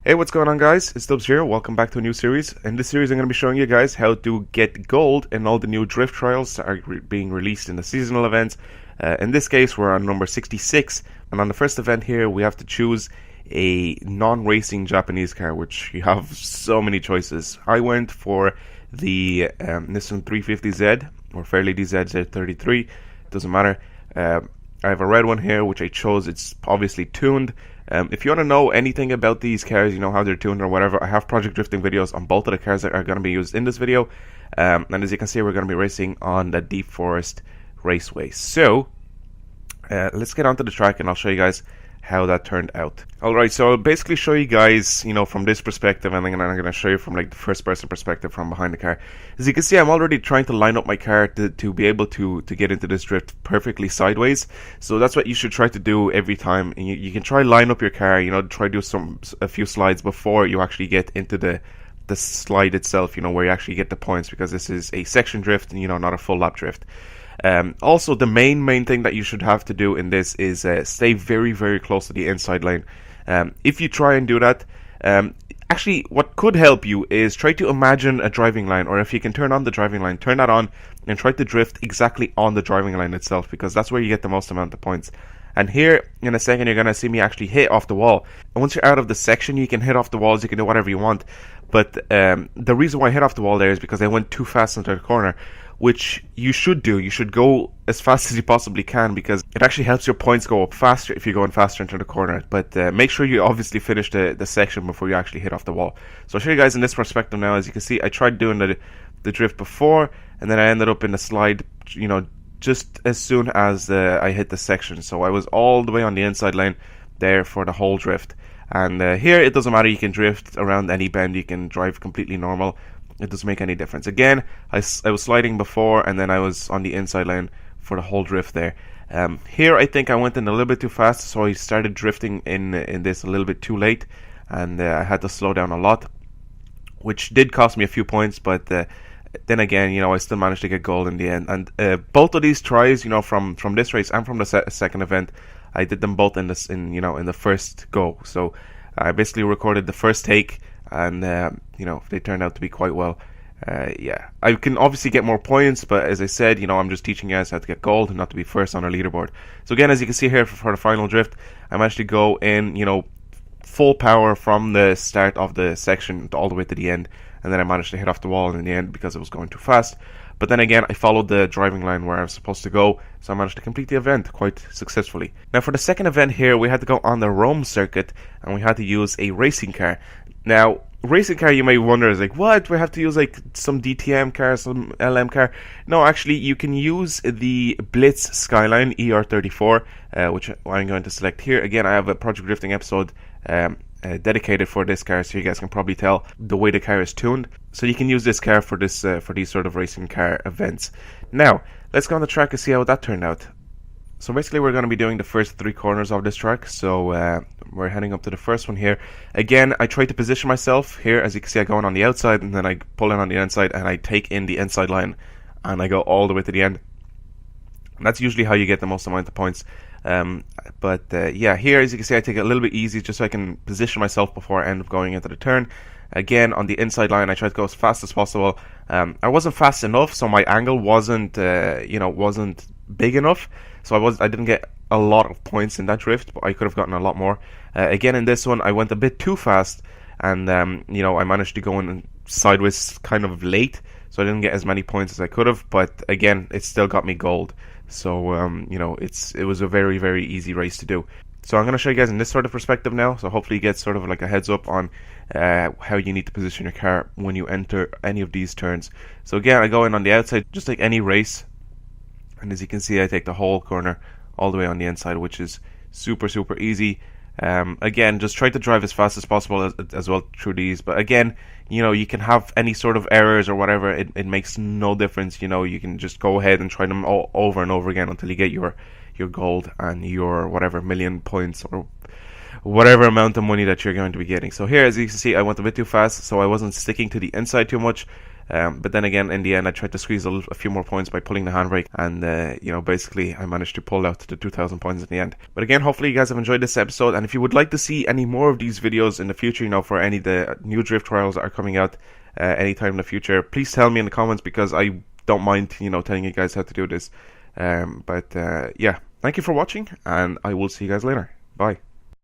Hey, what's going on, guys? It's Dubs here. Welcome back to a new series. In this series, I'm going to be showing you guys how to get gold in all the new drift trials that are being released in the seasonal events. In this case, we're on number 66, and on the first event here, we have to choose a non-racing Japanese car, which you have so many choices. I went for the Nissan 350Z or Fairlady ZZ33. Doesn't matter. I have a red one here, which I chose. It's obviously tuned. If you want to know anything about these cars, you know how they're tuned or whatever, I have project drifting videos on both of the cars that are going to be used in this video. And as you can see, we're going to be racing on the Deep Forest Raceway. So, let's get onto the track and I'll show you guys how that turned out. Alright, so I'll basically show you guys, you know, from this perspective, and then I'm going to show you from like the first person perspective from behind the car. As you can see, I'm already trying to line up my car to be able to get into this drift perfectly sideways. So that's what you should try to do every time. And you can try line up your car, you know, try do a few slides before you actually get into the slide itself, you know, where you actually get the points, because this is a section drift and, you know, not a full lap drift. Also, the main thing that you should have to do in this is stay very close to the inside lane. If you try and do that, actually what could help you is try to imagine a driving line, or if you can turn on the driving line, turn that on and try to drift exactly on the driving line itself, because that's where you get the most amount of points. And here in a second you're going to see me actually hit off the wall, and once you're out of the section you can hit off the walls, you can do whatever you want. But the reason why I hit off the wall there is because I went too fast into the corner, which you should do. You should go as fast as you possibly can, because it actually helps your points go up faster if you're going faster into the corner. But make sure you obviously finish the section before you actually hit off the wall. So I'll show you guys in this perspective now. As you can see, I tried doing the drift before, and then I ended up in the slide, you know, just as soon as I hit the section. So I was all the way on the inside lane there for the whole drift. And here it doesn't matter, you can drift around any bend, you can drive completely normal. It doesn't make any difference. Again, I was sliding before, and then I was on the inside lane for the whole drift there. Here I think I went in a little bit too fast, so I started drifting in this a little bit too late, and I had to slow down a lot, which did cost me a few points, but then again, you know, I still managed to get gold in the end. And both of these tries, you know, from this race and from the second event, I did them both in the first go. So I basically recorded the first take, and you know, they turned out to be quite well. Yeah, I can obviously get more points, but as I said, you know, I'm just teaching you guys how to get gold and not to be first on our leaderboard. So again, as you can see here for the final drift, I'm actually go in, you know, full power from the start of the section all the way to the end, and then I managed to hit off the wall in the end because it was going too fast. But then again, I followed the driving line where I was supposed to go, so I managed to complete the event quite successfully. Now for the second event here, we had to go on the Rome circuit, and we had to use a racing car. Now, racing car, you may wonder, is like, what? We have to use like some DTM car, some LM car? No, actually, you can use the Blitz Skyline ER34, which I'm going to select here. Again, I have a Project Drifting episode dedicated for this car, so you guys can probably tell the way the car is tuned. So you can use this car for this for these sort of racing car events. Now, let's go on the track and see how that turned out. So basically we're going to be doing the first three corners of this track, so we're heading up to the first one here. Again, I try to position myself here. As you can see, I go in on the outside, and then I pull in on the inside, and I take in the inside line, and I go all the way to the end. And that's usually how you get the most amount of points. Yeah, here, as you can see, I take it a little bit easy just so I can position myself before I end up going into the turn. Again, on the inside line, I try to go as fast as possible. I wasn't fast enough, so my angle wasn't big enough, so I didn't get a lot of points in that drift, but I could have gotten a lot more. Again, in this one, I went a bit too fast, and you know, I managed to go in sideways kind of late, so I didn't get as many points as I could have. But again, it still got me gold. So you know, it was a very easy race to do. So I'm going to show you guys in this sort of perspective now, so hopefully you get sort of like a heads up on how you need to position your car when you enter any of these turns. So again, I go in on the outside just like any race, and as you can see, I take the whole corner all the way on the inside, which is super easy. Again, just try to drive as fast as possible as well through these. But again, you know, you can have any sort of errors or whatever. It makes no difference. You know, you can just go ahead and try them all over and over again until you get your gold and your whatever million points or whatever amount of money that you're going to be getting. So here, as you can see, I went a bit too fast, so I wasn't sticking to the inside too much. But then again, in the end, I tried to squeeze a few more points by pulling the handbrake, and basically I managed to pull out the 2,000 points in the end. But again, hopefully you guys have enjoyed this episode, and if you would like to see any more of these videos in the future, for any of the new drift trials that are coming out anytime in the future, please tell me in the comments, because I don't mind, telling you guys how to do this. But yeah, thank you for watching, and I will see you guys later. Bye.